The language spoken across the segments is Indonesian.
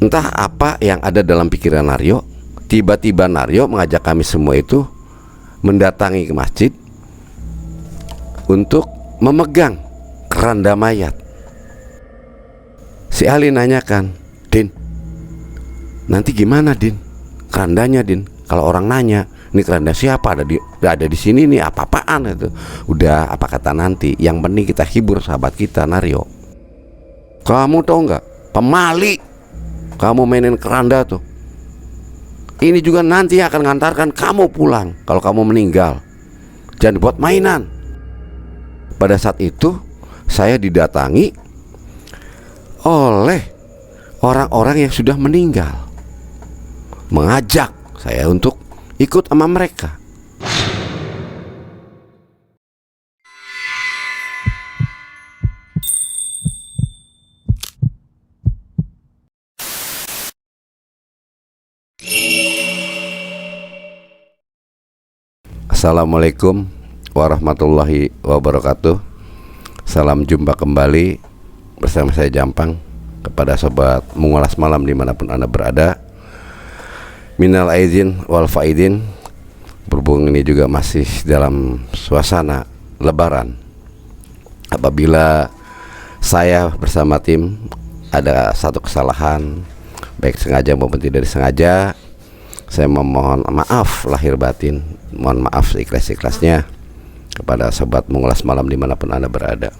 Entah apa yang ada dalam pikiran Naryo, tiba-tiba Naryo mengajak kami semua itu mendatangi ke masjid untuk memegang keranda mayat. Si Ali nanyakan, "Din, nanti gimana Din? Kerandanya Din, kalau orang nanya, ini keranda siapa, ada di sini nih, apa-apaan itu. Udah, apa kata nanti, yang penting kita hibur sahabat kita Naryo. Kamu tahu nggak, pemali, kamu mainin keranda tuh. Ini juga nanti akan ngantarkan kamu pulang kalau kamu meninggal. Jangan buat mainan." Pada saat itu saya didatangi oleh orang-orang yang sudah meninggal, mengajak saya untuk ikut sama mereka. Assalamualaikum warahmatullahi wabarakatuh. Salam jumpa kembali bersama saya Jampang kepada sobat mengulas malam dimanapun Anda berada. Minal aizin wal faidin. Berhubung ini juga masih dalam suasana lebaran, apabila saya bersama tim ada satu kesalahan, baik sengaja maupun tidak disengaja, saya memohon maaf lahir batin, mohon maaf seikhlas-ikhlasnya kepada sobat mengulas malam dimanapun Anda berada.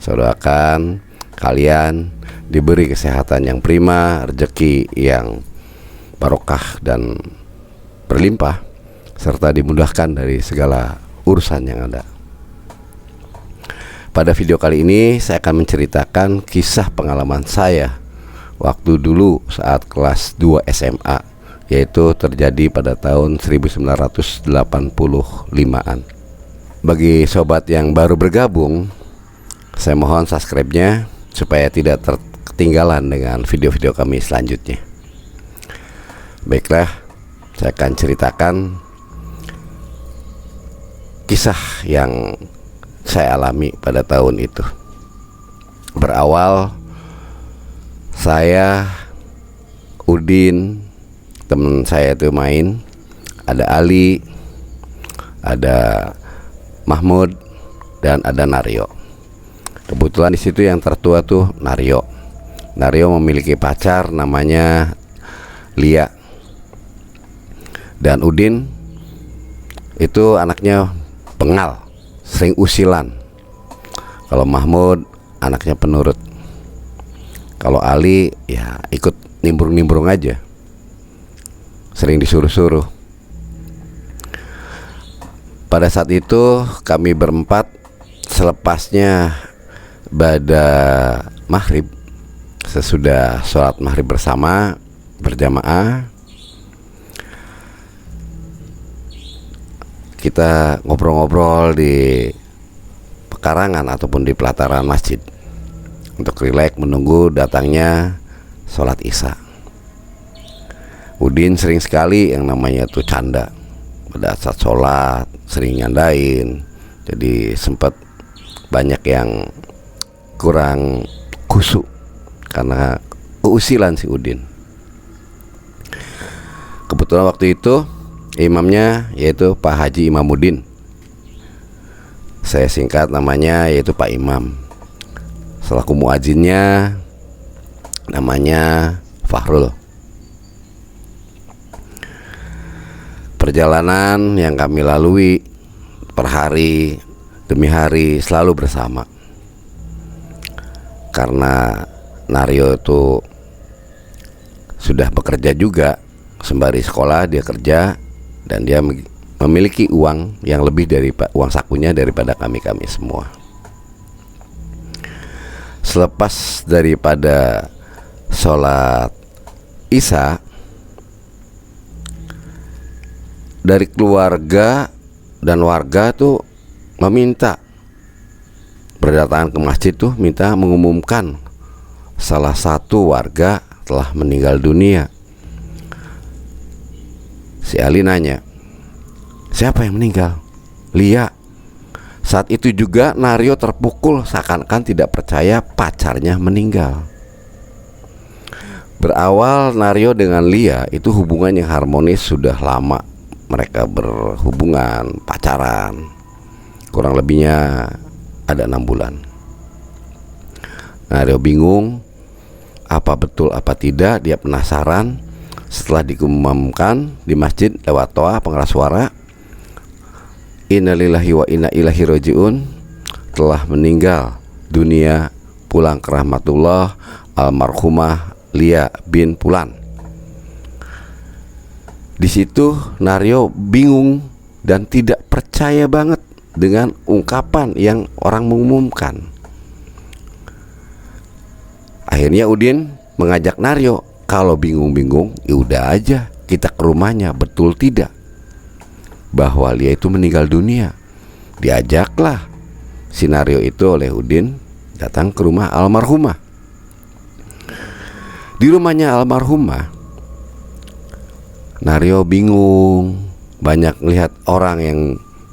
Saya doakan kalian diberi kesehatan yang prima, rezeki yang barokah dan berlimpah, serta dimudahkan dari segala urusan yang ada. Pada video kali ini saya akan menceritakan kisah pengalaman saya waktu dulu saat kelas 2 SMA, yaitu terjadi pada tahun 1985-an. Bagi sobat yang baru bergabung, saya mohon subscribe-nya supaya tidak ketinggalan dengan video-video kami selanjutnya. Baiklah, saya akan ceritakan kisah yang saya alami pada tahun itu. Berawal saya, Udin, teman saya itu main, ada Ali, ada Mahmud, dan ada Naryo. Kebetulan di situ yang tertua tuh Naryo. Naryo memiliki pacar namanya Lia. Dan Udin itu anaknya pengal, sering usilan. Kalau Mahmud anaknya penurut. Kalau Ali ya ikut nimbrung-nimbrung aja, sering disuruh-suruh. Pada saat itu kami berempat, selepasnya pada maghrib, sesudah sholat maghrib bersama berjamaah, kita ngobrol-ngobrol di pekarangan ataupun di pelataran masjid untuk rileks menunggu datangnya sholat isya. Udin sering sekali yang namanya tuh canda pada saat sholat, sering nyandain, jadi sempat banyak yang kurang khusyuk karena keusilan si Udin. Kebetulan waktu itu imamnya yaitu Pak Haji Imamuddin, saya singkat namanya, yaitu Pak Imam. Selaku muadzinnya namanya Fahrul. Perjalanan yang kami lalui per hari demi hari selalu bersama, karena Naryo itu sudah bekerja juga sembari sekolah, dia kerja dan dia memiliki uang yang lebih dari uang sakunya daripada kami semua. Selepas daripada sholat isya, dari keluarga dan warga tuh meminta, berdatangan ke masjid tuh minta mengumumkan salah satu warga telah meninggal dunia. Si Ali nanya, siapa yang meninggal? Lia. Saat itu juga Naryo terpukul seakan-akan tidak percaya pacarnya meninggal. Berawal Naryo dengan Lia itu hubungan yang harmonis sudah lama. Mereka berhubungan, pacaran, kurang lebihnya ada 6 bulan. Naryo bingung, apa betul apa tidak. Dia penasaran. Setelah diumumkan di masjid lewat toa pengeras suara, innalillahi wa inna ilaihi rajiun, telah meninggal dunia, pulang ke rahmatullah, almarhumah Lia bin Pulan. Di situ Naryo bingung dan tidak percaya banget dengan ungkapan yang orang mengumumkan. Akhirnya Udin mengajak Naryo, kalau bingung-bingung ya udah aja kita ke rumahnya, betul tidak bahwa Lia itu meninggal dunia. Diajaklah si Naryo itu oleh Udin datang ke rumah almarhumah. Di rumahnya almarhumah, Naryo bingung, banyak lihat orang yang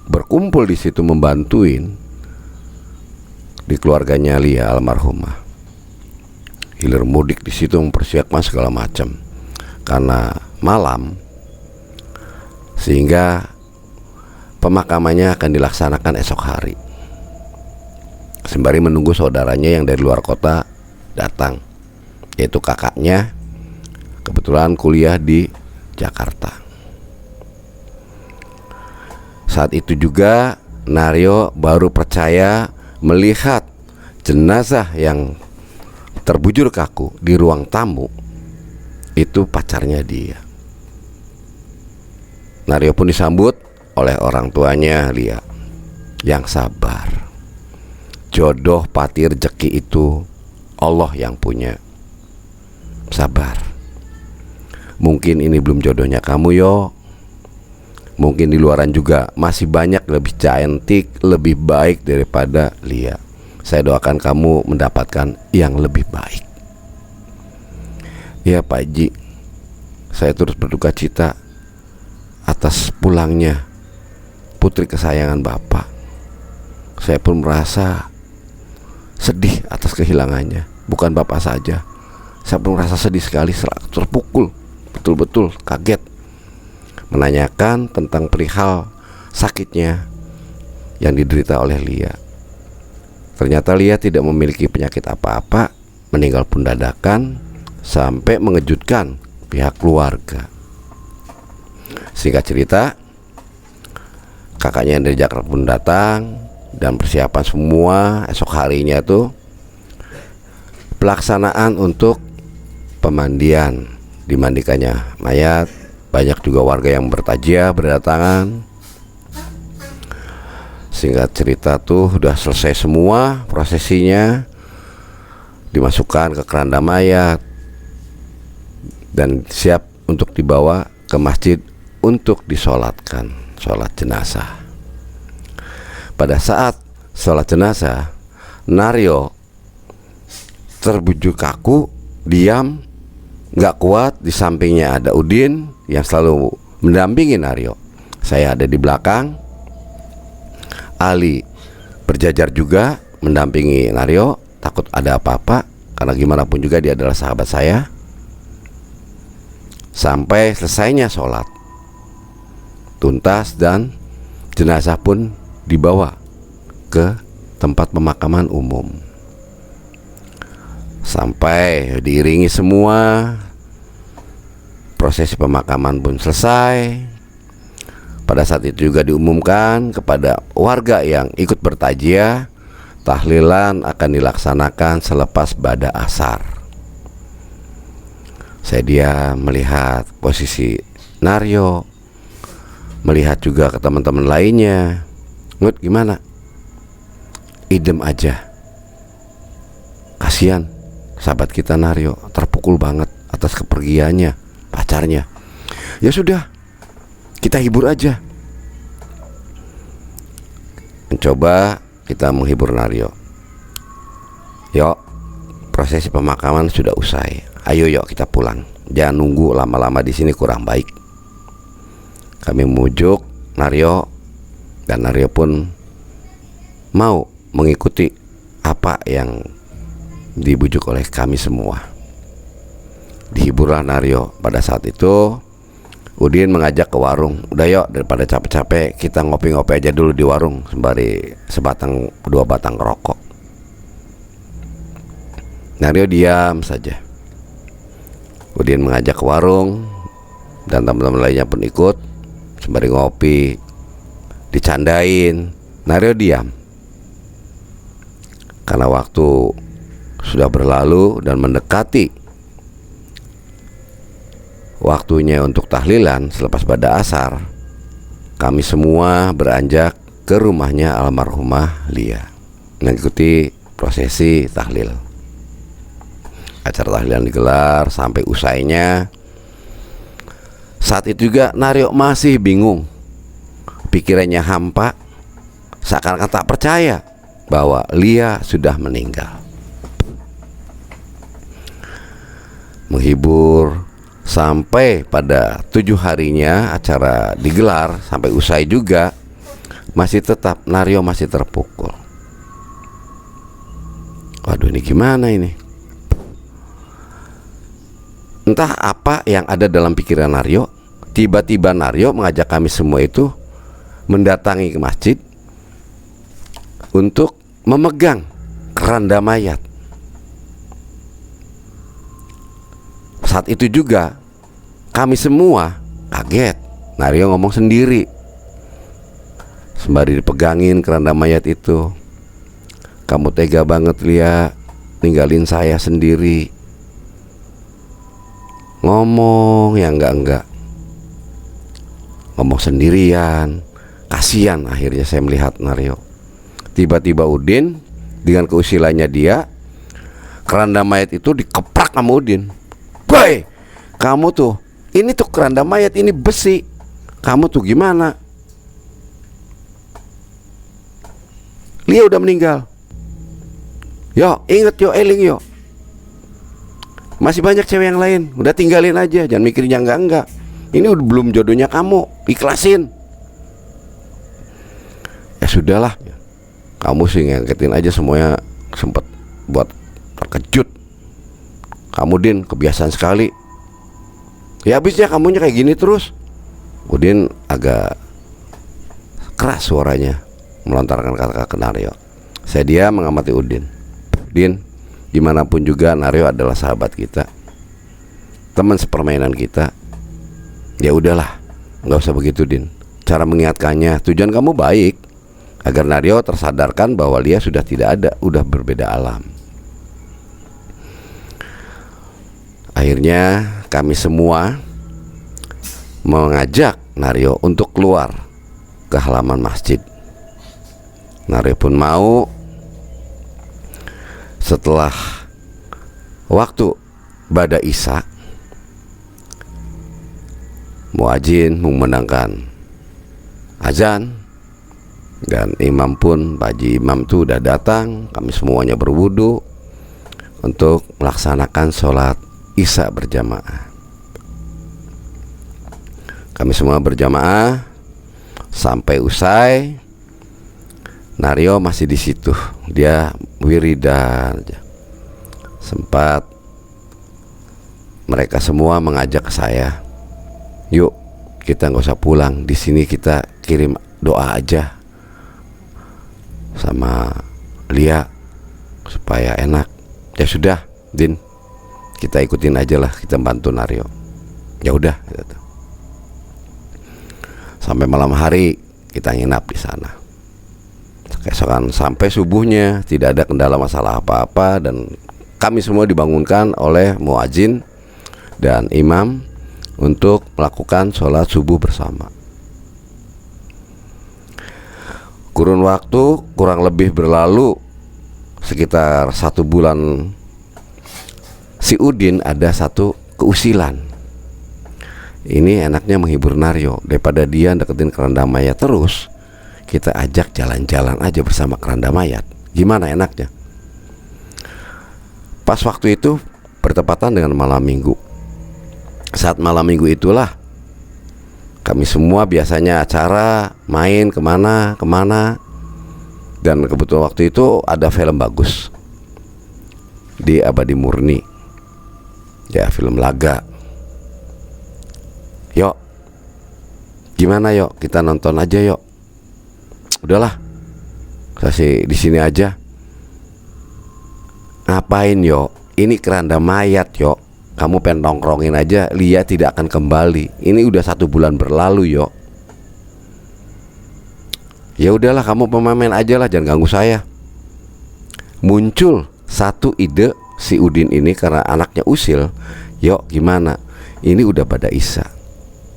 berkumpul di situ membantuin di keluarganya Lia almarhumah. Hilir mudik di situ mempersiapkan segala macam karena malam, sehingga pemakamannya akan dilaksanakan esok hari. Sembari menunggu saudaranya yang dari luar kota datang, yaitu kakaknya, kebetulan kuliah di Jakarta. Saat itu juga Naryo baru percaya melihat jenazah yang terbujur kaku di ruang tamu itu pacarnya dia. Naryo pun disambut oleh orang tuanya Lia yang sabar. Jodoh pati rezeki itu Allah yang punya. Sabar. Mungkin ini belum jodohnya kamu yo. Mungkin di luaran juga masih banyak lebih cantik, lebih baik daripada Lia. Saya doakan kamu mendapatkan yang lebih baik. Ya Pak Haji, saya terus berduka cita atas pulangnya putri kesayangan Bapak. Saya pun merasa sedih atas kehilangannya. Bukan Bapak saja, saya pun merasa sedih sekali, terpukul, betul-betul kaget menanyakan tentang perihal sakitnya yang diderita oleh Lia. Ternyata Lia tidak memiliki penyakit apa-apa, meninggal pun dadakan, sampai mengejutkan pihak keluarga. Singkat cerita, kakaknya yang dari Jakarta pun datang, dan persiapan semua esok harinya tuh pelaksanaan untuk pemandian. Dimandikannya mayat, banyak juga warga yang bertajiah berdatangan. Singkat cerita tuh udah selesai semua prosesinya, dimasukkan ke keranda mayat dan siap untuk dibawa ke masjid untuk disolatkan, sholat jenazah. Pada saat sholat jenazah, Naryo terbujur kaku, diam, gak kuat. Di sampingnya ada Udin yang selalu mendampingi Naryo. Saya ada di belakang. Ali berjajar juga mendampingi Naryo, takut ada apa-apa, karena gimana pun juga dia adalah sahabat saya. Sampai selesainya sholat tuntas dan jenazah pun dibawa ke tempat pemakaman umum. Sampai diiringi semua, prosesi pemakaman pun selesai. Pada saat itu juga diumumkan kepada warga yang ikut bertajiah, tahlilan akan dilaksanakan selepas bada asar. Saya diam melihat posisi Naryo, melihat juga ke teman-teman lainnya. Ngut, gimana? Idem aja. Kasihan sahabat kita Naryo, terpukul banget atas kepergiannya pacarnya. Ya sudah, kita hibur aja. Mencoba kita menghibur Naryo. Yuk, prosesi pemakaman sudah usai. Ayo yuk kita pulang. Jangan nunggu lama-lama di sini, kurang baik. Kami memujuk Naryo dan Naryo pun mau mengikuti apa yang dibujuk oleh kami semua. Dihiburlah Naryo. Pada saat itu Udin mengajak ke warung. Udah yuk, daripada capek-capek kita ngopi-ngopi aja dulu di warung sembari dua batang rokok. Naryo diam saja. Udin mengajak ke warung dan teman-teman lainnya pun ikut sembari ngopi, dicandain. Naryo diam karena waktu sudah berlalu dan mendekati waktunya untuk tahlilan. Selepas pada asar, kami semua beranjak ke rumahnya almarhumah Lia mengikuti prosesi tahlil. Acara tahlilan digelar sampai usainya. Saat itu juga Naryo masih bingung, pikirannya hampa, seakan-akan tak percaya bahwa Lia sudah meninggal. Menghibur sampai pada 7 harinya acara digelar sampai usai juga, masih tetap Naryo masih terpukul. Waduh, ini gimana ini? Entah apa yang ada dalam pikiran Naryo. Tiba-tiba Naryo mengajak kami semua itu mendatangi ke masjid untuk memegang keranda mayat. Saat itu juga kami semua kaget. Naryo ngomong sendiri sembari dipegangin keranda mayat itu. Kamu tega banget Lia, ninggalin saya sendiri. Ngomong yang enggak. Ngomong sendirian. Kasihan akhirnya saya melihat Naryo. Tiba-tiba Udin dengan keusilannya dia, keranda mayat itu dikeprak sama Udin. Boy, kamu tuh, ini tuh keranda mayat, ini besi. Kamu tuh gimana? Lia udah meninggal. Yo, inget yo, eling yo. Masih banyak cewek yang lain, udah tinggalin aja, jangan mikirin yang enggak. Ini udah belum jodohnya kamu, ikhlasin. Ya sudahlah, kamu sih ngangketin aja semuanya, sempet buat terkejut. Kamu Din, kebiasaan sekali. Ya habisnya kamunya kayak gini terus. Udin agak keras suaranya melontarkan kata-kata ke Naryo. Saya diam mengamati Udin. Din, gimana pun juga Naryo adalah sahabat kita, teman sepermainan kita. Ya udahlah, nggak usah begitu Din. Cara mengingatkannya, tujuan kamu baik, agar Naryo tersadarkan bahwa Lia sudah tidak ada, udah berbeda alam. Akhirnya kami semua mengajak Naryo untuk keluar ke halaman masjid. Naryo pun mau. Setelah waktu bada isya, muadzin memandangkan azan dan imam pun, Pak Haji Imam tuh udah datang. Kami semuanya berwudu untuk melaksanakan sholat isya berjamaah. Kami semua berjamaah sampai usai. Naryo masih di situ, dia wiridan aja. Sempat mereka semua mengajak ke saya, yuk kita nggak usah pulang, di sini kita kirim doa aja sama Lia supaya enak. Ya sudah Din, kita ikutin aja lah, kita bantu Naryo. Ya udah gitu. Sampai malam hari kita nginap di sana. Keesokan sampai subuhnya tidak ada kendala masalah apa-apa, dan kami semua dibangunkan oleh muadzin dan imam untuk melakukan sholat subuh bersama. Kurun waktu kurang lebih berlalu sekitar 1 bulan. Si Udin ada satu keusilan. Ini enaknya menghibur Naryo, daripada dia deketin keranda mayat terus, kita ajak jalan-jalan aja bersama keranda mayat. Gimana enaknya? Pas waktu itu bertepatan dengan malam minggu. Saat malam minggu itulah kami semua biasanya acara main kemana. Dan kebetulan waktu itu ada film bagus di Abadi Murni Ya film laga. Yuk, gimana yuk kita nonton aja yuk. Udahlah, saya sih di sini aja. Ngapain yuk? Ini keranda mayat yuk. Kamu pengen nongkrongin aja, Lia tidak akan kembali. Ini udah 1 bulan berlalu yuk. Ya udahlah, kamu pemain aja lah, jangan ganggu saya. Muncul satu ide si Udin ini karena anaknya usil. Yuk gimana? Ini udah pada Isya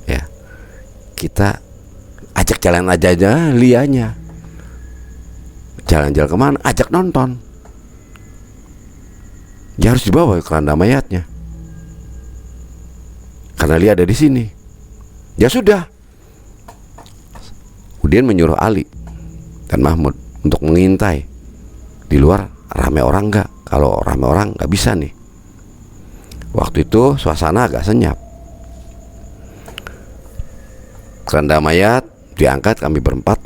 ya, kita ajak jalan aja Lianya. Jalan-jalan kemana? Ajak nonton. Ya harus dibawa keranda mayatnya karena Lia ada di sini. Ya sudah, Udin menyuruh Ali dan Mahmud untuk mengintai di luar. Rame orang nggak? Kalau rame orang nggak bisa nih. Waktu itu suasana agak senyap. Keranda mayat diangkat, kami berempat.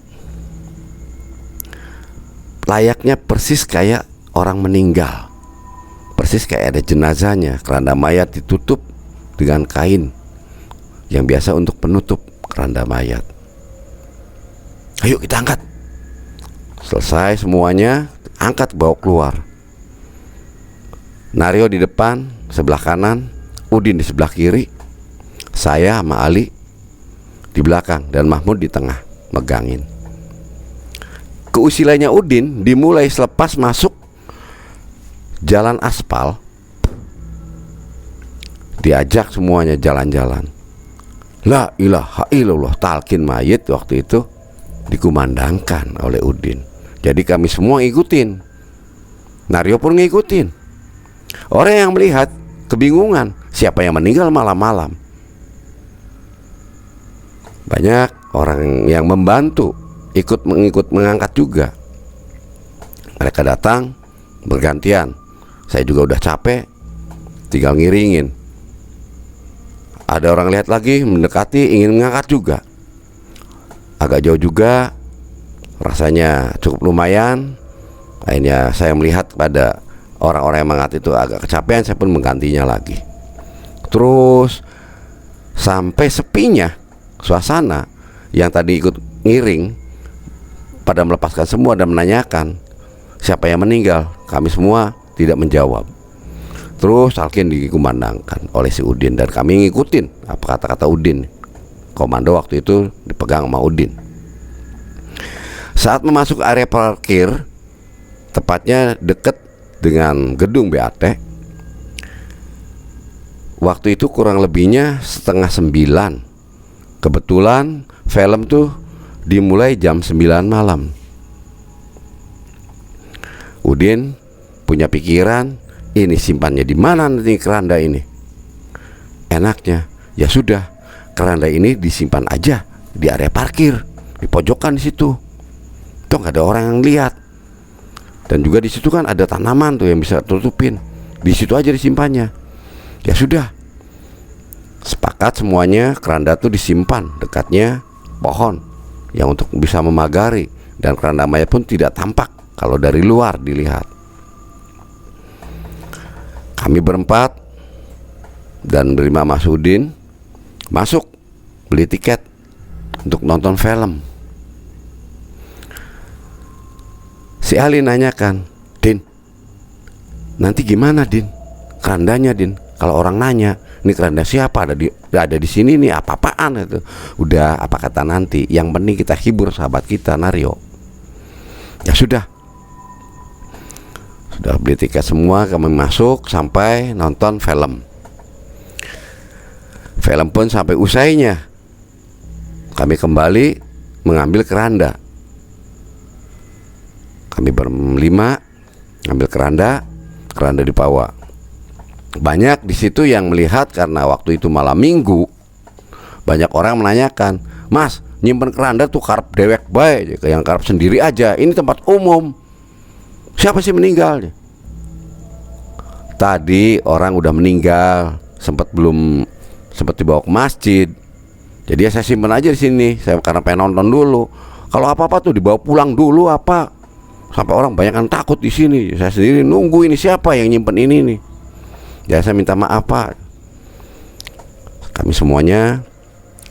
Layaknya persis kayak orang meninggal, persis kayak ada jenazahnya. Keranda mayat ditutup dengan kain yang biasa untuk penutup keranda mayat. Ayo kita angkat. Selesai semuanya, angkat, bawa keluar. Naryo di depan, sebelah kanan, Udin di sebelah kiri, saya sama Ali di belakang, dan Mahmud di tengah megangin. Keusilannya Udin dimulai selepas masuk jalan aspal. Diajak semuanya jalan-jalan. La ilaha illallah, talqin mayit waktu itu dikumandangkan oleh Udin. Jadi kami semua ngikutin. Naryo pun ngikutin. Orang yang melihat kebingungan, siapa yang meninggal malam-malam. Banyak orang yang membantu ikut mengangkat juga. Mereka datang bergantian. Saya juga udah capek, tinggal ngiringin. Ada orang lihat lagi, mendekati, ingin mengangkat juga. Agak jauh juga, rasanya cukup lumayan. Akhirnya saya melihat pada orang-orang yang mengangkat itu agak kecapean, saya pun menggantinya lagi. Terus sampai sepinya suasana, yang tadi ikut ngiring pada melepaskan semua dan menanyakan siapa yang meninggal. Kami semua tidak menjawab. Terus talqin dikumandangkan oleh si Udin dan kami ngikutin apa kata-kata Udin. Komando waktu itu dipegang sama Udin. Saat memasuki area parkir, tepatnya dekat dengan gedung BAT, waktu itu kurang lebihnya 8:30. Kebetulan film tuh dimulai jam 9 malam. Udin punya pikiran, ini simpannya di mana nanti keranda ini? Enaknya, ya sudah, keranda ini disimpan aja di area parkir, di pojokan di situ. Tuh nggak ada orang yang lihat. Dan juga di situ kan ada tanaman tuh yang bisa tutupin. Di situ aja disimpannya. Ya sudah. Sepakat semuanya keranda tuh disimpan dekatnya pohon yang untuk bisa memagari, dan keranda mayat pun tidak tampak kalau dari luar dilihat. Kami berempat dan berlima Mas Udin masuk beli tiket untuk nonton film. Si Ali nanyakan, Din, nanti gimana Din? Kerandanya Din, kalau orang nanya, ini keranda siapa, ada di sini nih, apa-apaan itu. Udah, apa kata nanti, yang penting kita hibur sahabat kita Naryo. Ya sudah beli tiket semua, kami masuk sampai nonton film. Film pun sampai usainya kami kembali mengambil keranda. Kami berlima ngambil keranda dibawa. Banyak di situ yang melihat karena waktu itu malam minggu. Banyak orang menanyakan, Mas, nyimpen keranda tuh karep dewek bae, yang karep sendiri aja. Ini tempat umum. Siapa sih meninggal? Tadi orang udah meninggal, sempat dibawa ke masjid. Jadi ya saya simpen aja di sini. Saya karena pengen nonton dulu. Kalau apa-apa tuh dibawa pulang dulu apa. Sampai orang banyak yang takut di sini. Saya sendiri nunggu ini siapa yang nyimpen ini nih. Ya saya minta maaf Pak. Kami semuanya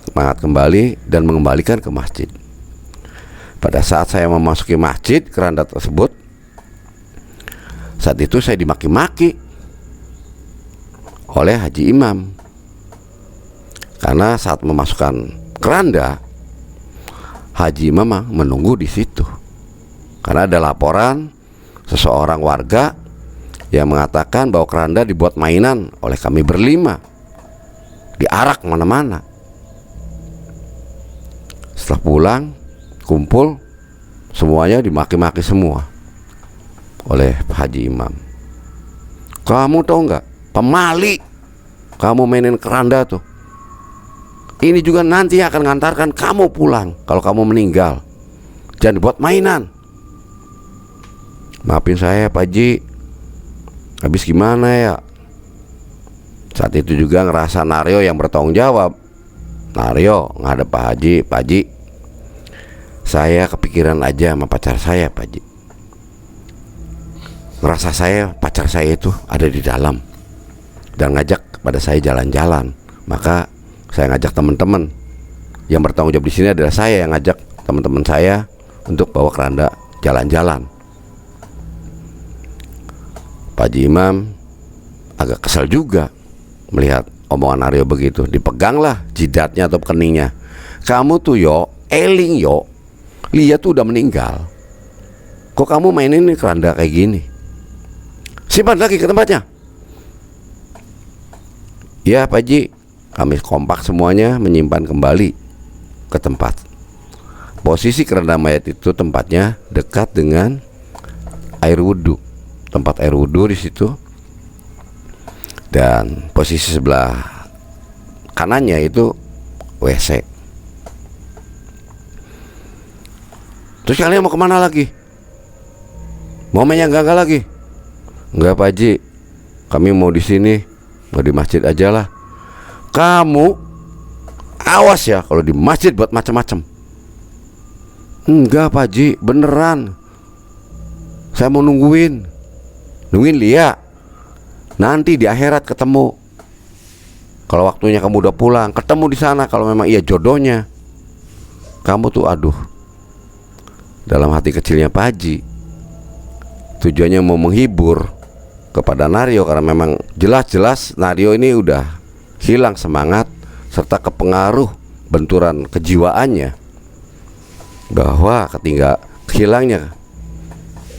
semangat kembali dan mengembalikan ke masjid. Pada saat saya memasuki masjid, keranda tersebut, saat itu saya dimaki-maki oleh Haji Imam, karena saat memasukkan keranda, Haji Imam menunggu di situ. Karena ada laporan seseorang warga yang mengatakan bahwa keranda dibuat mainan oleh kami berlima, diarak mana-mana. Setelah pulang, kumpul, semuanya dimaki-maki semua oleh Haji Imam. Kamu tahu nggak, pemali, kamu mainin keranda tuh. Ini juga nanti akan ngantarkan kamu pulang kalau kamu meninggal. Jangan dibuat mainan. Maafin saya Pak Haji, habis gimana ya? Saat itu juga ngerasa Naryo yang bertanggung jawab. Naryo ngadep Pak Haji, Pak Haji, saya kepikiran aja sama pacar saya Pak Haji. Ngerasa saya, pacar saya itu ada di dalam dan ngajak kepada saya jalan-jalan. Maka saya ngajak teman-teman. Yang bertanggung jawab di sini adalah saya yang ngajak teman-teman saya untuk bawa keranda jalan-jalan. Pak Haji Imam agak kesal juga melihat omongan Aryo begitu. Dipeganglah jidatnya atau keningnya. Kamu tuh yo, eling yo, Lia tuh udah meninggal. Kok kamu mainin ini keranda kayak gini? Simpan lagi ke tempatnya. Ya Pak Haji, kami kompak semuanya menyimpan kembali ke tempat. Posisi keranda mayat itu tempatnya dekat dengan air wudhu, tempat air wudhu di situ. Dan posisi sebelah kanannya itu WC. Terus kalian mau kemana lagi? Mau menyangga lagi? Enggak Pak Haji, kami mau di sini, mau di masjid aja lah. Kamu awas ya kalau di masjid buat macam-macam. Enggak Pak Haji, beneran. Saya mau nungguin Lia. Nanti di akhirat ketemu. Kalau waktunya kamu udah pulang, ketemu di sana kalau memang iya jodohnya. Kamu tuh aduh. Dalam hati kecilnya Pak Haji, tujuannya mau menghibur kepada Naryo, karena memang jelas-jelas Naryo ini udah hilang semangat serta kepengaruh benturan kejiwaannya, bahwa hilangnya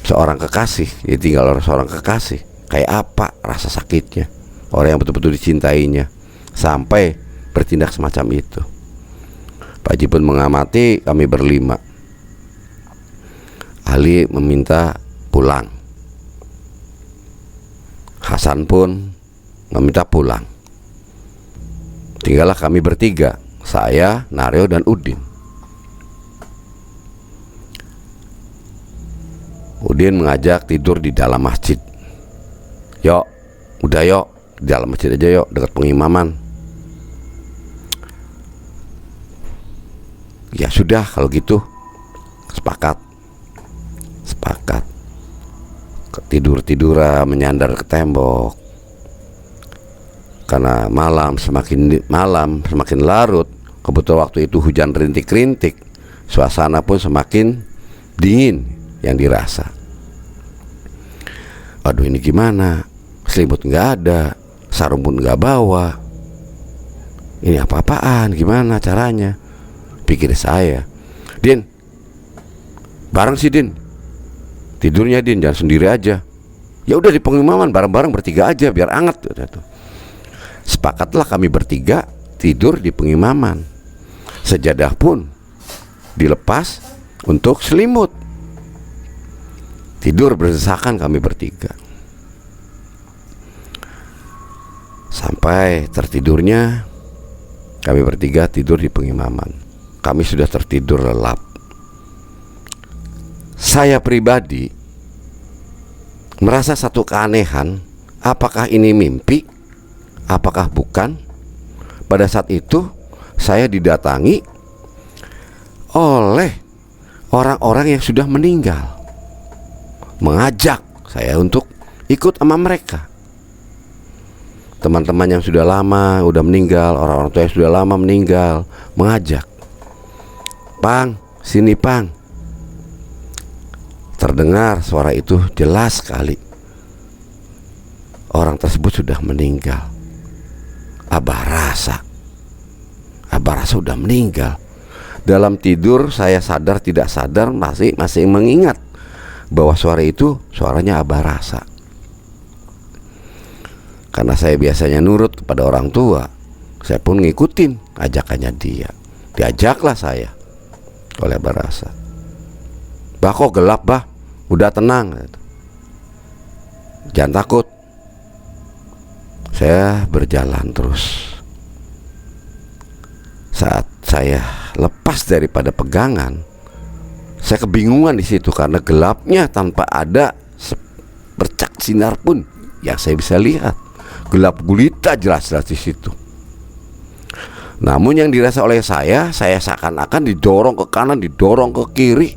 seorang kekasih, ya tinggal seorang kekasih, kayak apa rasa sakitnya orang yang betul-betul dicintainya sampai bertindak semacam itu. Pak Haji pun mengamati kami berlima. Ali meminta pulang, Hasan pun meminta pulang. Tinggallah kami bertiga, saya, Naryo, dan Udin. Udin mengajak tidur di dalam masjid. Yuk, udah yuk, di dalam masjid aja yuk, dekat pengimaman. Ya sudah kalau gitu, sepakat. Tidur-tiduran menyandar ke tembok. Karena semakin larut, kebetulan waktu itu hujan rintik-rintik, suasana pun semakin dingin yang dirasa. Aduh ini gimana? Selimut nggak ada, sarung pun nggak bawa. Ini apa-apaan? Gimana caranya? Pikir saya. Din, bareng sih Din. Tidurnya Din, jangan sendiri aja. Ya udah di pengimaman bareng-bareng bertiga aja biar anget. Sepakatlah kami bertiga tidur di pengimaman. Sejadah pun dilepas untuk selimut. Tidur berdesakan kami bertiga. Sampai tertidurnya kami bertiga tidur di pengimaman. Kami sudah tertidur lelap. Saya pribadi merasa satu keanehan. Apakah ini mimpi? Apakah bukan? Pada saat itu saya didatangi oleh orang-orang yang sudah meninggal, mengajak saya untuk ikut sama mereka. teman-teman yang sudah lama udah meninggal, orang-orang tua yang sudah lama meninggal, mengajak, "Pang, sini Pang." Terdengar suara itu jelas sekali. Orang tersebut sudah meninggal. Abah Rasa sudah meninggal. Dalam tidur saya sadar tidak sadar masih mengingat bahwa suara itu suaranya Abah Rasa. Karena saya biasanya nurut kepada orang tua, saya pun ngikutin ajakannya dia. Diajaklah saya oleh Abah Rasa. "Bah, kok gelap, Bah? Udah tenang. Jangan takut." Saya berjalan terus. Saat saya lepas daripada pegangan, saya kebingungan di situ karena gelapnya tanpa ada bercak sinar pun yang saya bisa lihat. Gelap gulita jelas-jelas di situ. Namun yang dirasa oleh saya seakan-akan didorong ke kanan, didorong ke kiri,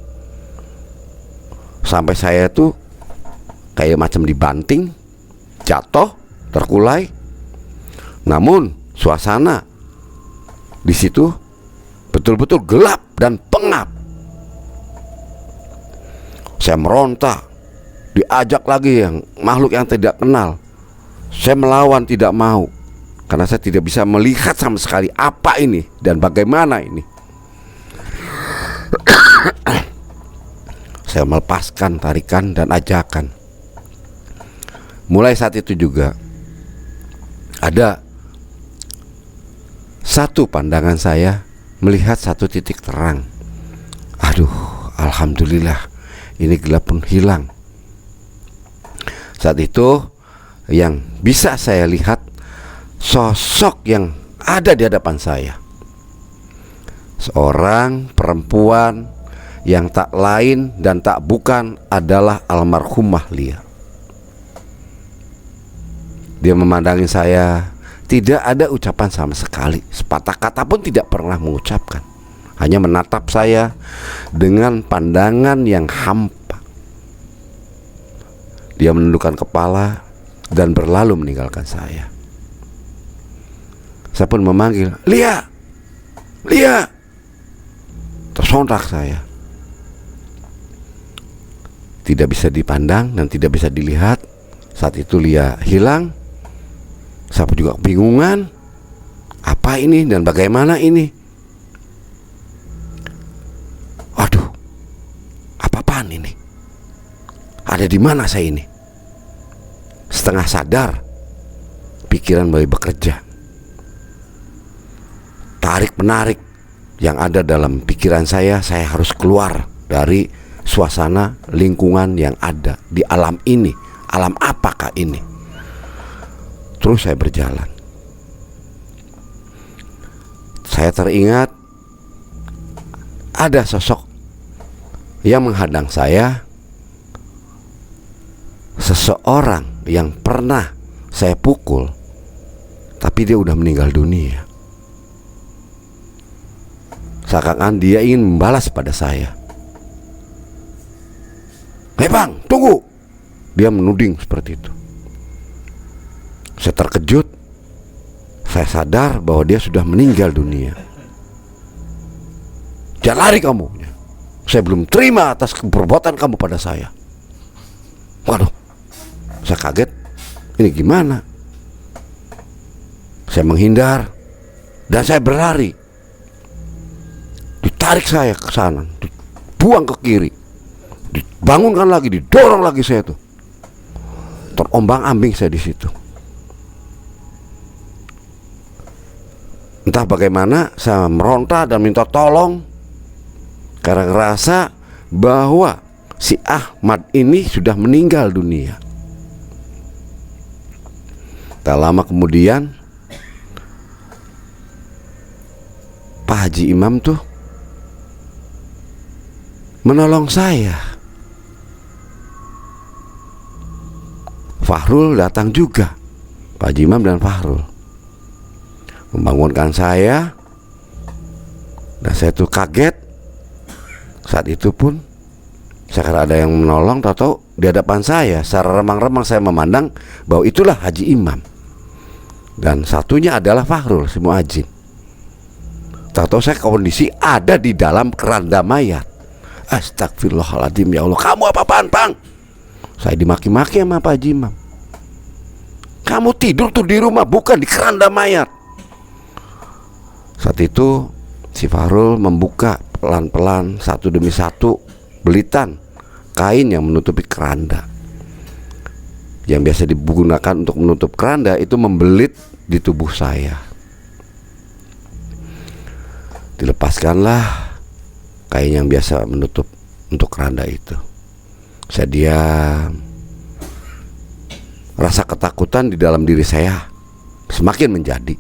sampai saya tuh kayak macam dibanting, jatuh, terkulai. Namun suasana di situ betul-betul gelap dan pengap. Saya meronta, diajak lagi yang makhluk yang tidak kenal. Saya melawan, tidak mau, karena saya tidak bisa melihat sama sekali apa ini dan bagaimana ini. Saya melepaskan tarikan dan ajakan. Mulai saat itu juga ada satu pandangan saya melihat satu titik terang. Aduh, alhamdulillah, ini gelap pun hilang. Saat itu yang bisa saya lihat sosok yang ada di hadapan saya, seorang perempuan yang tak lain dan tak bukan adalah almarhumah Lia. Dia memandangi saya, tidak ada ucapan sama sekali, sepatah kata pun tidak pernah mengucapkan, hanya menatap saya dengan pandangan yang hampa. Dia menundukkan kepala dan berlalu meninggalkan saya. Saya pun memanggil, "Lia, Lia!" Tersontak saya. Tidak bisa dipandang dan tidak bisa dilihat. Saat itu Lia hilang. Saya pun juga kebingungan, apa ini dan bagaimana ini. Waduh, apa-apaan ini? Ada di mana saya ini? Setengah sadar, pikiran mulai bekerja. Tarik menarik yang ada dalam pikiran saya harus keluar dari suasana lingkungan yang ada di alam ini. Alam apakah ini? Terus saya berjalan. Saya teringat ada sosok yang menghadang saya, seseorang yang pernah saya pukul, tapi dia udah meninggal dunia. Seakan-akan dia ingin membalas pada saya. "Hei Bang, tunggu!" Dia menuding seperti itu. Saya terkejut. Saya sadar bahwa dia sudah meninggal dunia. "Jangan lari kamu. Saya belum terima atas perbuatan kamu pada saya." Waduh, saya kaget. Ini gimana? Saya menghindar dan saya berlari. Ditarik saya ke sana, dibuang ke kiri, dibangunkan lagi, didorong lagi saya tuh. Terombang-ambing saya di situ. Entah bagaimana saya meronta dan minta tolong karena ngerasa bahwa si Ahmad ini sudah meninggal dunia. Tak lama kemudian Pak Haji Imam tuh menolong saya. Fahrul datang juga, Pak Haji Imam dan Fahrul membangunkan saya. Dan saya tuh kaget. Saat itu pun saya kira ada yang menolong, tahu-tahu di hadapan saya secara remang-remang saya memandang bahwa itulah Haji Imam. dan satunya adalah Fahrul si muadzin. Tahu-tahu saya kondisi ada di dalam keranda mayat. Astagfirullahaladzim, ya Allah, kamu apa-apaan, Bang? Saya dimaki-maki sama Pak Haji Imam. Kamu tidur tuh di rumah, bukan di keranda mayat. Saat itu si Fahrul membuka pelan-pelan satu demi satu belitan kain yang menutupi keranda. Yang biasa digunakan untuk menutup keranda itu membelit di tubuh saya. Dilepaskanlah kain yang biasa menutup untuk keranda itu. Saya diam. Rasa ketakutan di dalam diri saya semakin menjadi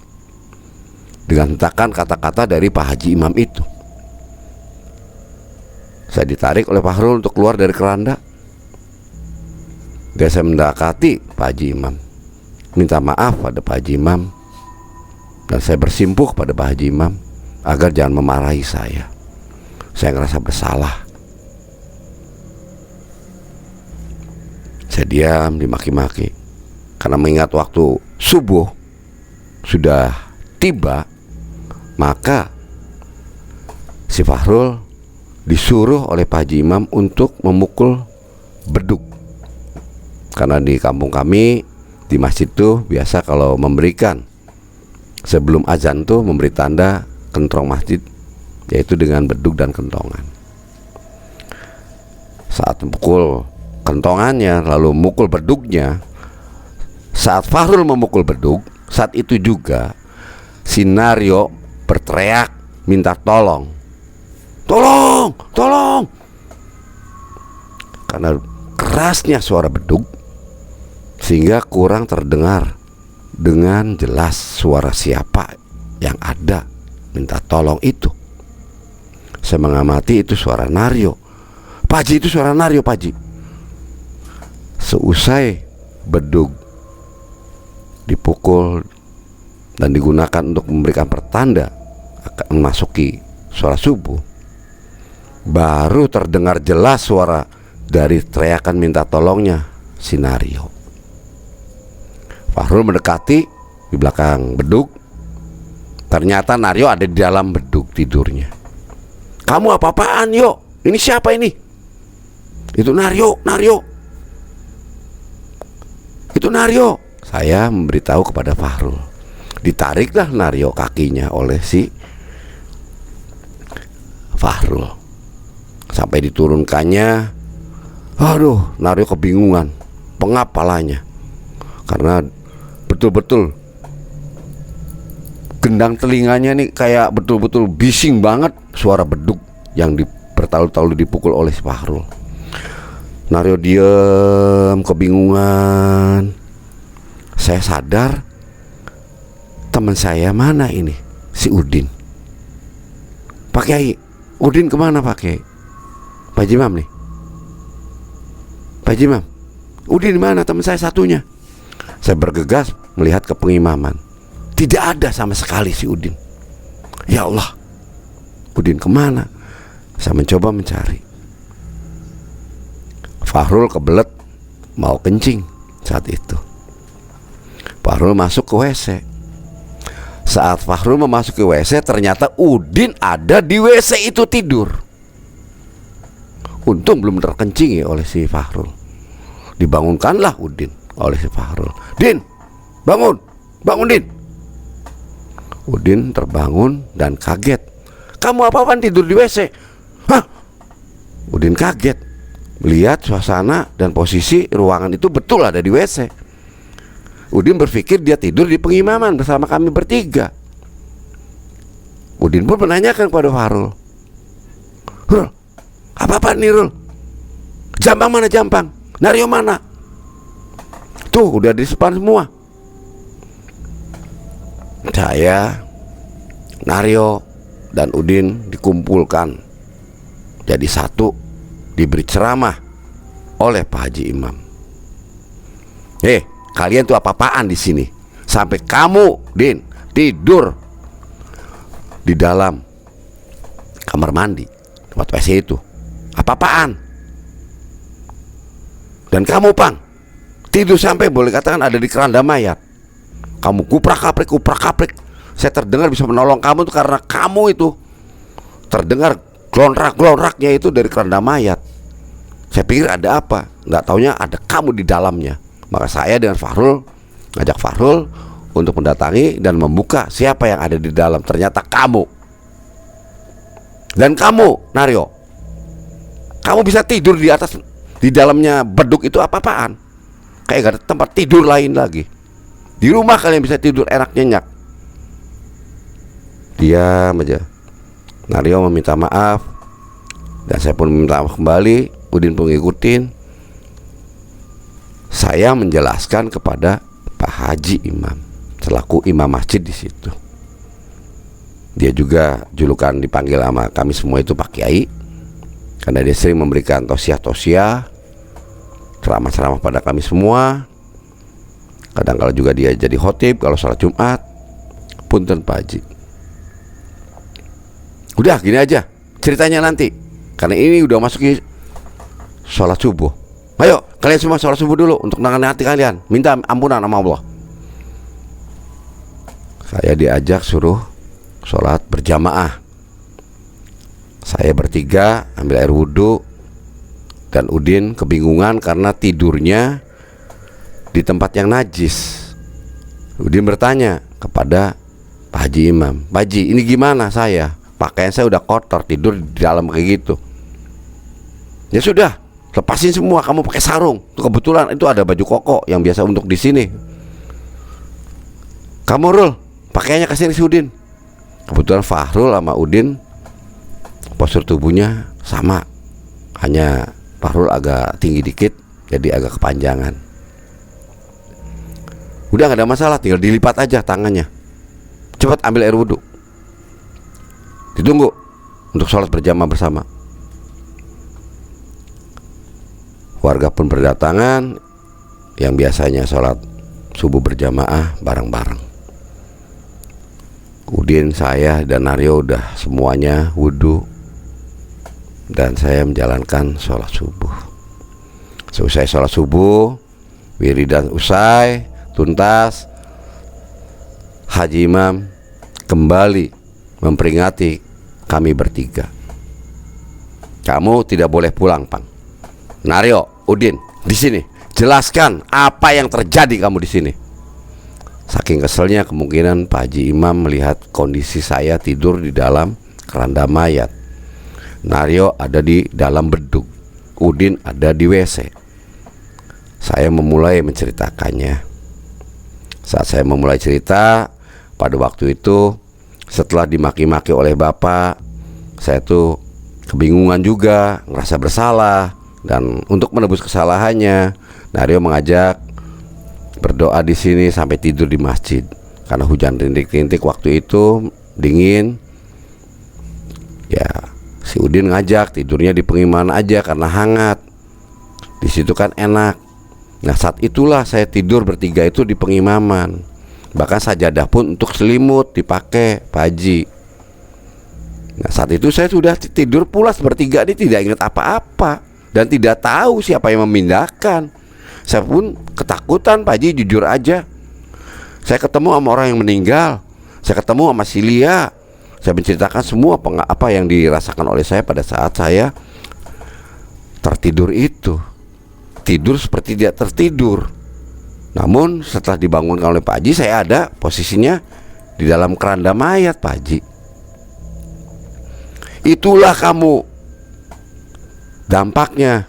dengan hentakan kata-kata dari Pak Haji Imam itu. Saya ditarik oleh Fahrul untuk keluar dari keranda. Dan saya mendekati Pak Haji Imam, minta maaf pada Pak Haji Imam, dan saya bersimpuh pada Pak Haji Imam agar jangan memarahi saya. Saya ngerasa bersalah. Saya diam dimaki-maki karena mengingat waktu subuh sudah tiba. Maka si Fahrul disuruh oleh Pak Haji Imam untuk memukul beduk. Karena di kampung kami, di masjid tuh biasa kalau memberikan sebelum azan tuh memberi tanda kentrong masjid, yaitu dengan beduk dan kentongan. Saat memukul kentongannya lalu memukul beduknya, saat Fahrul memukul beduk, saat itu juga si Naryo berteriak minta tolong. Tolong, tolong. Karena kerasnya suara beduk sehingga kurang terdengar dengan jelas suara siapa yang ada minta tolong itu. Saya mengamati itu suara Naryo. Pak Haji, itu suara Naryo, Pak Haji. Seusai beduk dipukul dan digunakan untuk memberikan pertanda akan memasuki suara subuh, baru terdengar jelas suara dari teriakan minta tolongnya si Naryo. Fahrul mendekati di belakang beduk. Ternyata Naryo ada di dalam beduk tidurnya. Kamu apa-apaan, yo? Ini siapa ini? Itu Naryo, Naryo. Itu Naryo. Saya memberitahu kepada Fahrul. Ditariklah Naryo kakinya oleh si Fahrul sampai diturunkannya. Aduh, Naryo kebingungan, pengap palanya karena betul-betul gendang telinganya nih kayak betul-betul bising banget suara beduk yang bertalu-talu dipukul oleh si Fahrul. Naryo diam kebingungan. Saya sadar teman saya mana ini, si Udin. Pak Kiai, Udin kemana Pak Kiai? Pak Haji Imam nih. Pak Haji Imam, Udin mana teman saya satunya? Saya bergegas melihat ke pengimaman. Tidak ada sama sekali si Udin. Ya Allah, Udin kemana? Saya mencoba mencari. Fahrul kebelet mau kencing saat itu. Fahrul masuk ke WC. Saat Fahrul memasuki WC, ternyata Udin ada di WC itu tidur. Untung belum terkencingi oleh si Fahrul. Dibangunkanlah Udin oleh si Fahrul. Din, bangun, bangun Din. Udin terbangun dan kaget. Kamu apa-apaan tidur di WC? Hah? Udin kaget melihat suasana dan posisi ruangan itu betul ada di WC. Udin berpikir dia tidur di pengimaman bersama kami bertiga. Udin pun menanyakan kepada Fahrul, Rul, apa-apaan nih Rul? Jambang mana Jambang? Naryo mana? Tuh udah di depan semua. Saya, Naryo, dan Udin dikumpulkan jadi satu, diberi ceramah oleh Pak Haji Imam. Kalian tuh apa-apaan di sini? Sampai kamu, Din, tidur di dalam kamar mandi, tempat WC itu. Apa-apaan? Dan kamu, Pang, tidur sampai boleh katakan ada di keranda mayat. kamu kuprak-kaprik. Saya terdengar bisa menolong kamu tuh karena kamu itu terdengar glonrak-glonraknya itu dari keranda mayat. Saya pikir ada apa, nggak taunya ada kamu di dalamnya. Maka saya dengan Fahrul ngajak Fahrul untuk mendatangi dan membuka siapa yang ada di dalam. Ternyata kamu. Dan kamu, Naryo, kamu bisa tidur di atas, di dalamnya beduk itu apa-apaan. Kayak gak ada tempat tidur lain lagi. Di rumah kalian bisa tidur enak nyenyak. Diam aja. Naryo meminta maaf, dan saya pun meminta maaf kembali. Udin pun ngikutin. Saya menjelaskan kepada Pak Haji Imam selaku imam masjid di situ. Dia juga julukan dipanggil sama kami semua itu Pak Kiai, karena dia sering memberikan tausiah, ceramah-ceramah pada kami semua. Kadang kala juga dia jadi khotib kalau sholat Jumat. Punten Pak Haji. Udah gini aja ceritanya nanti, karena ini udah masuki sholat subuh. Ayo kalian semua sholat subuh dulu untuk menangani hati kalian, minta ampunan sama Allah. Saya diajak suruh sholat berjamaah. Saya bertiga ambil air wudhu, dan Udin kebingungan karena tidurnya di tempat yang najis. Udin bertanya kepada Pak Haji Imam, Pak Haji ini gimana saya? Pakaian saya udah kotor, tidur di dalam kayak gitu. Ya sudah, lepasin semua, kamu pakai sarung. Kebetulan itu ada baju koko yang biasa untuk di sini. Kamu Rul, pakaiannya kasih si Udin. Kebetulan Fahrul sama Udin postur tubuhnya sama, hanya Fahrul agak tinggi dikit, jadi agak kepanjangan. Udah gak ada masalah, tinggal dilipat aja tangannya. Cepat ambil air wudhu, ditunggu untuk sholat berjamaah bersama. Warga pun berdatangan yang biasanya sholat subuh berjamaah bareng-bareng. Udin, saya, dan Naryo udah semuanya wudhu, dan saya menjalankan sholat subuh. Selesai sholat subuh, wiridan usai, tuntas, Haji Imam kembali memperingati kami bertiga. Kamu tidak boleh pulang, Pang. Naryo, Udin, di sini jelaskan apa yang terjadi kamu di sini. Saking keselnya kemungkinan Pak Haji Imam melihat kondisi saya tidur di dalam keranda mayat. Naryo ada di dalam beduk, Udin ada di WC. Saya memulai menceritakannya. Saat saya memulai cerita, pada waktu itu setelah dimaki-maki oleh bapak, saya tuh kebingungan juga, ngerasa bersalah. Dan untuk menebus kesalahannya, Naryo mengajak berdoa di sini sampai tidur di masjid. Karena hujan rintik-rintik waktu itu, dingin. Ya, si Udin ngajak tidurnya di pengimaman aja karena hangat. Di situ kan enak. Nah, saat itulah saya tidur bertiga itu di pengimaman. Bahkan sajadah pun untuk selimut dipakai Pak Haji. Nah, saat itu saya sudah tidur pulas bertiga, ini tidak ingat apa-apa dan tidak tahu siapa yang memindahkan. Saya pun ketakutan Pak Haji, jujur aja. Saya ketemu sama orang yang meninggal. Saya ketemu sama si Lia. Saya menceritakan semua apa yang dirasakan oleh saya pada saat saya tertidur itu. Tidur seperti tidak tertidur. Namun setelah dibangunkan oleh Pak Haji, saya ada posisinya di dalam keranda mayat Pak Haji. Itulah kamu dampaknya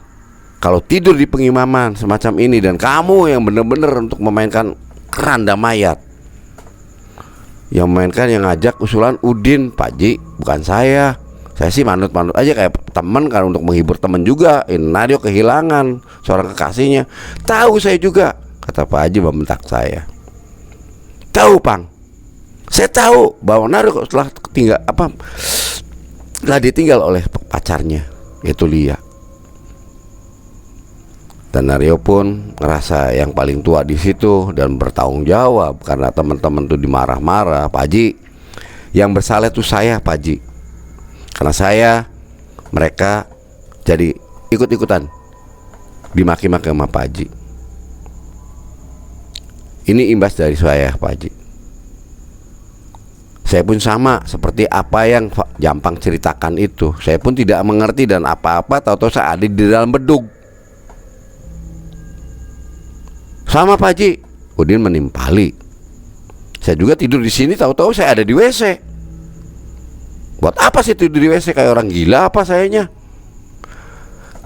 kalau tidur di pengimaman semacam ini, dan kamu yang benar-benar untuk memainkan keranda mayat. Yang memainkan, yang ngajak usulan Udin Pak Haji, bukan saya. Saya sih manut-manut aja kayak teman kan, untuk menghibur teman juga. Naryo kehilangan seorang kekasihnya. Tahu saya juga, kata Pak Haji membentak saya. Tahu Pang, saya tahu bahwa Naryo setelah ditinggal oleh pacarnya, yaitu Lia. Dan Naryo pun ngerasa yang paling tua di situ dan bertanggung jawab karena teman-teman tuh dimarah-marah. Pak Haji, yang bersalah itu saya Pak Haji. Karena mereka jadi ikut-ikutan dimaki-maki sama Pak Haji. Ini imbas dari saya, Pak Haji. Saya pun sama seperti apa yang Pak Jampang ceritakan itu. Saya pun tidak mengerti dan apa-apa, tahu-tahu saya ada di dalam bedug. Sama Pak Haji, Udin menimpali. Saya juga tidur di sini, tahu-tahu saya ada di WC. Buat apa sih tidur di WC, kayak orang gila apa sayanya?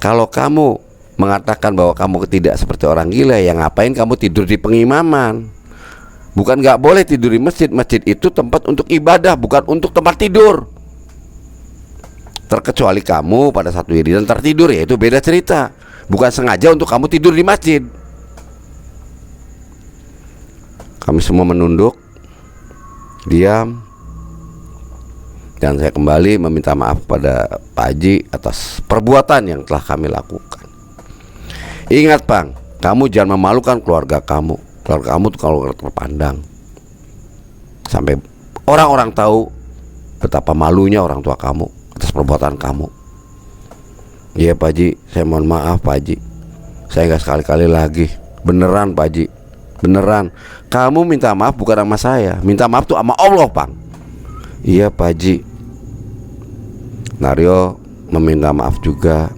Kalau kamu mengatakan bahwa kamu tidak seperti orang gila, ya ngapain kamu tidur di pengimaman? Bukan nggak boleh tidur di masjid. Masjid itu tempat untuk ibadah, bukan untuk tempat tidur. Terkecuali kamu pada saat wiridan tertidur, ya itu beda cerita. Bukan sengaja untuk kamu tidur di masjid. Kami semua menunduk, diam, dan saya kembali meminta maaf pada Pak Haji atas perbuatan yang telah kami lakukan. Ingat Bang, kamu jangan memalukan keluarga kamu. Keluarga kamu tuh kalau terpandang, sampai orang-orang tahu betapa malunya orang tua kamu atas perbuatan kamu. Iya Pak Haji, saya mohon maaf Pak Haji. Saya nggak sekali-kali lagi. Beneran Pak Haji, beneran. Kamu minta maaf bukan sama saya, minta maaf tuh sama Allah Bang. Iya Pak Haji. Naryo meminta maaf juga,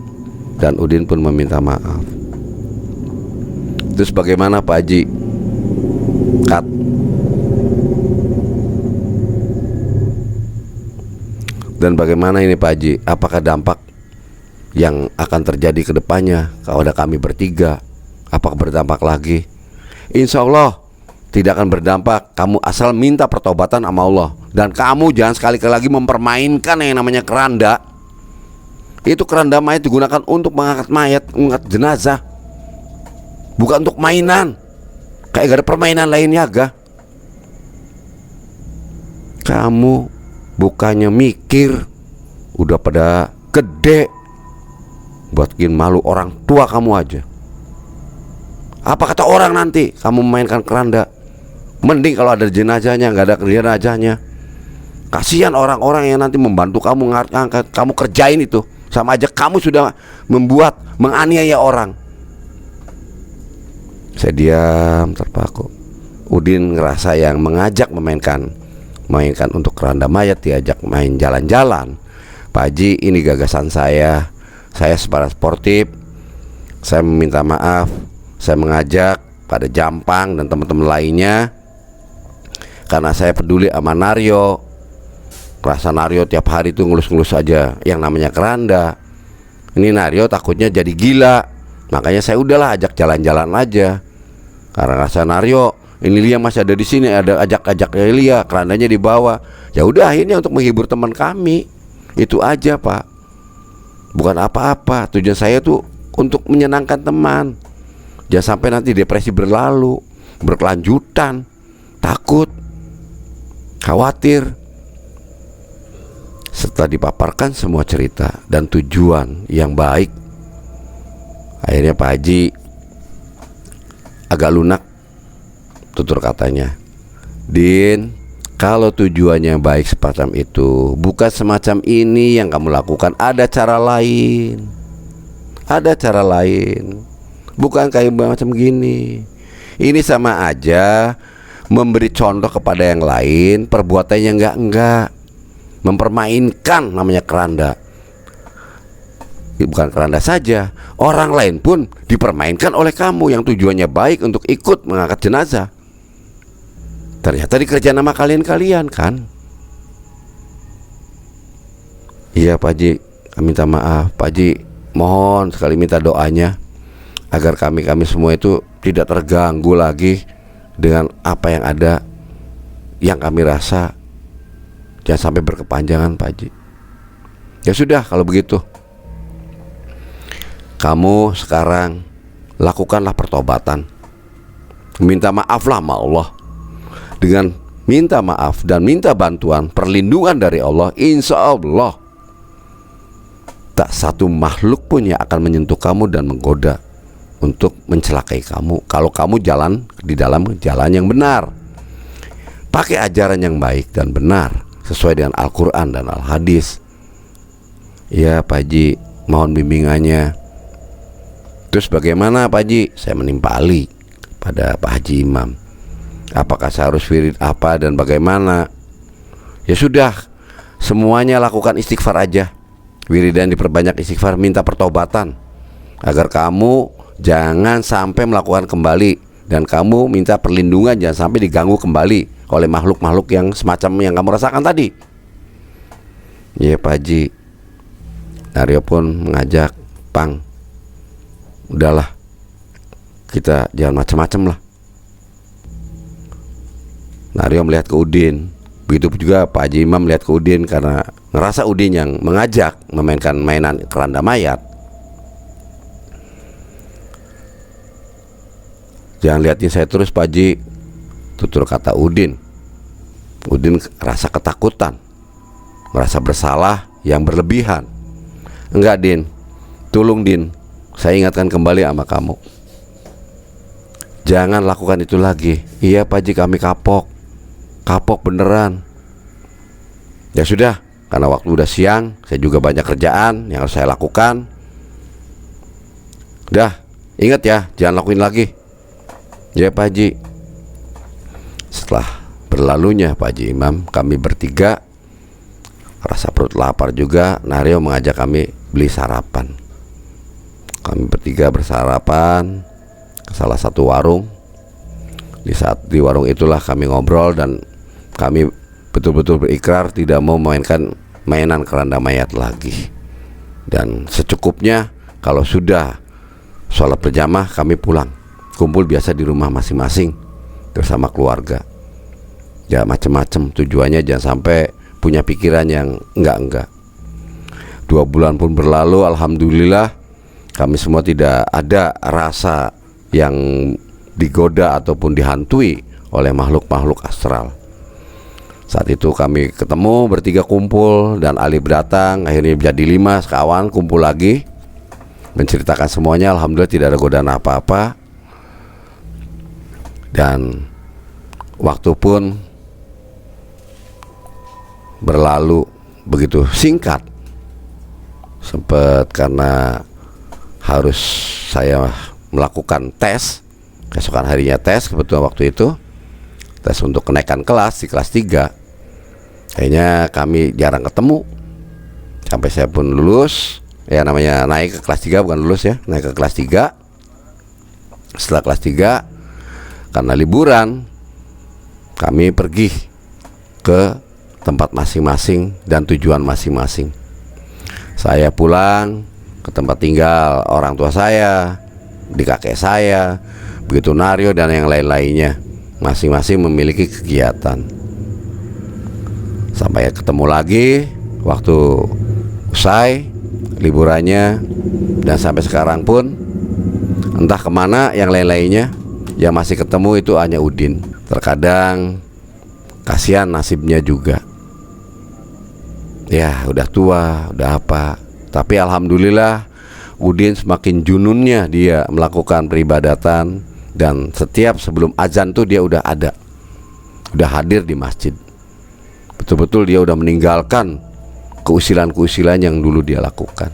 dan Udin pun meminta maaf. Terus bagaimana Pak Haji? Cut. Dan bagaimana ini Pak Haji? Apakah dampak yang akan terjadi ke depannya kalau ada kami bertiga? Apakah berdampak lagi? Insya Allah tidak akan berdampak. Kamu asal minta pertobatan sama Allah. Dan kamu jangan sekali-kali lagi mempermainkan yang namanya keranda. Itu keranda mayat digunakan untuk mengangkat mayat, mengangkat jenazah, bukan untuk mainan. Kayak gak ada permainan lainnya gak? Kamu bukannya mikir, udah pada gede, buat bikin malu orang tua kamu aja. Apa kata orang nanti kamu memainkan keranda? Mending kalau ada jenazahnya, gak ada jenazahnya. Kasihan orang-orang yang nanti membantu kamu ngangkat, kamu kerjain itu. Sama aja kamu sudah membuat, menganiaya orang. Saya diam terpaku. Udin ngerasa yang mengajak mainkan untuk keranda mayat, diajak main jalan-jalan. Pak Haji, ini gagasan saya. Saya secara sportif, saya meminta maaf. Saya mengajak pada Jampang dan teman-teman lainnya, karena saya peduli sama Naryo. Rasa Naryo tiap hari itu ngelus-ngelus aja yang namanya keranda. Ini Naryo takutnya jadi gila. Makanya saya udahlah ajak jalan-jalan aja. Karena rasa Naryo, ini Lia masih ada di sini, ada ajak-ajak Lia, kerandanya dibawa. Ya udah, akhirnya untuk menghibur teman kami. Itu aja Pak. Bukan apa-apa. Tujuan saya tuh untuk menyenangkan teman. Jangan sampai nanti depresi berlalu, berkelanjutan, takut, khawatir. Setelah dipaparkan semua cerita dan tujuan yang baik, akhirnya Pak Haji agak lunak tutur katanya. Din, kalau tujuannya baik semacam itu, bukan semacam ini yang kamu lakukan, ada cara lain. Ada cara lain. Bukan kayak macam gini. Ini sama aja memberi contoh kepada yang lain, perbuatannya enggak. Mempermainkan namanya keranda. Bukan keranda saja, orang lain pun dipermainkan oleh kamu yang tujuannya baik untuk ikut mengangkat jenazah. Ternyata dikerjain nama kalian-kalian kan. Iya Pak Haji, kami minta maaf Pak Haji. Mohon sekali minta doanya agar kami semua itu tidak terganggu lagi dengan apa yang ada, yang kami rasa. Jangan sampai berkepanjangan Pak Haji. Ya sudah, kalau begitu kamu sekarang lakukanlah pertobatan. Minta maaflah sama Allah. Dengan minta maaf dan minta bantuan, perlindungan dari Allah, insya Allah tak satu makhluk pun yang akan menyentuh kamu dan menggoda untuk mencelakai kamu, kalau kamu jalan di dalam jalan yang benar, pakai ajaran yang baik dan benar sesuai dengan Al-Quran dan Al-Hadis. Ya Pak Haji, mohon bimbingannya. Terus bagaimana Pak Haji? Saya menimpali pada Pak Haji Imam. Apakah saya harus wirid apa dan bagaimana? Ya sudah, semuanya lakukan istighfar aja. Wiridan diperbanyak istighfar, minta pertobatan agar kamu jangan sampai melakukan kembali, dan kamu minta perlindungan jangan sampai diganggu kembali oleh makhluk-makhluk yang semacam yang kamu rasakan tadi. Ya Pak Haji. Naryo pun mengajak, Pang, udahlah, kita jangan macam-macam lah. Naryo melihat ke Udin, begitu juga Pak Haji Imam melihat ke Udin karena ngerasa Udin yang mengajak memainkan mainan keranda mayat. Jangan liatin saya terus Pak Haji, tutur kata Udin. Udin rasa ketakutan, merasa bersalah yang berlebihan. Enggak Din, tolong Din, saya ingatkan kembali sama kamu, jangan lakukan itu lagi. Iya Pak Haji, kami kapok beneran. Ya sudah, karena waktu udah siang, saya juga banyak kerjaan yang harus saya lakukan. Udah, ingat ya, jangan lakuin lagi. Ya Pak Haji. Setelah berlalunya Pak Haji Imam, kami bertiga rasa perut lapar juga. Naryo mengajak kami beli sarapan. Kami bertiga bersarapan ke salah satu warung. Di saat di warung itulah kami ngobrol dan kami betul-betul berikrar tidak mau memainkan mainan keranda mayat lagi. Dan secukupnya, kalau sudah sholat berjamaah kami pulang, kumpul biasa di rumah masing-masing bersama keluarga. Ya macam-macam tujuannya, jangan sampai punya pikiran yang enggak. 2 bulan pun berlalu, alhamdulillah kami semua tidak ada rasa yang digoda ataupun dihantui oleh makhluk-makhluk astral. Saat itu kami ketemu bertiga kumpul dan Alif datang, akhirnya jadi 5 sekawan kumpul lagi menceritakan semuanya. Alhamdulillah tidak ada godaan apa-apa. Dan waktu pun berlalu begitu singkat. Sempat karena harus saya melakukan tes, keesokan harinya tes, kebetulan waktu itu tes untuk kenaikan kelas di kelas 3. Kayaknya kami jarang ketemu sampai saya pun lulus. Ya namanya naik ke kelas 3, bukan lulus ya, naik ke kelas 3. Setelah kelas 3, karena liburan, kami pergi ke tempat masing-masing dan tujuan masing-masing. Saya pulang ke tempat tinggal orang tua saya, di kakek saya. Begitu Naryo dan yang lain-lainnya, masing-masing memiliki kegiatan. Sampai ketemu lagi waktu usai liburannya, dan sampai sekarang pun entah kemana yang lain-lainnya. Yang masih ketemu itu hanya Udin. Terkadang kasihan nasibnya juga. Ya udah tua, udah apa. Tapi alhamdulillah Udin semakin jununnya dia melakukan peribadatan. Dan setiap sebelum azan tuh dia udah ada, udah hadir di masjid. Betul-betul dia udah meninggalkan keusilan-keusilan yang dulu dia lakukan.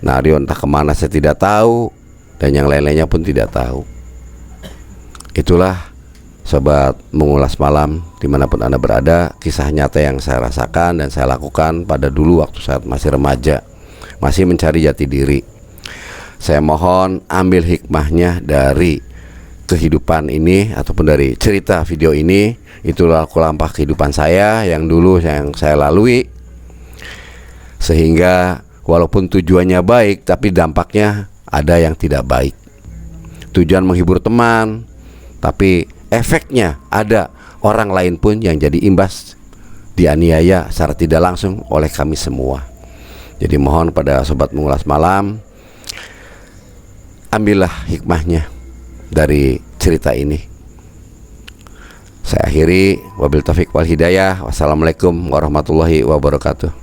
Naryo entah kemana saya tidak tahu, dan yang lain-lainnya pun tidak tahu. Itulah sobat mengulas malam, dimanapun Anda berada, kisah nyata yang saya rasakan dan saya lakukan pada dulu waktu saat masih remaja, masih mencari jati diri. Saya mohon ambil hikmahnya dari kehidupan ini ataupun dari cerita video ini. Itulah lampah kehidupan saya yang dulu yang saya lalui, sehingga walaupun tujuannya baik tapi dampaknya ada yang tidak baik. Tujuan menghibur teman, tapi efeknya ada orang lain pun yang jadi imbas, dianiaya secara tidak langsung oleh kami semua. Jadi mohon pada sobat mengulas malam, ambillah hikmahnya dari cerita ini. Saya akhiri, wabil taufik wal hidayah. Wassalamualaikum warahmatullahi wabarakatuh.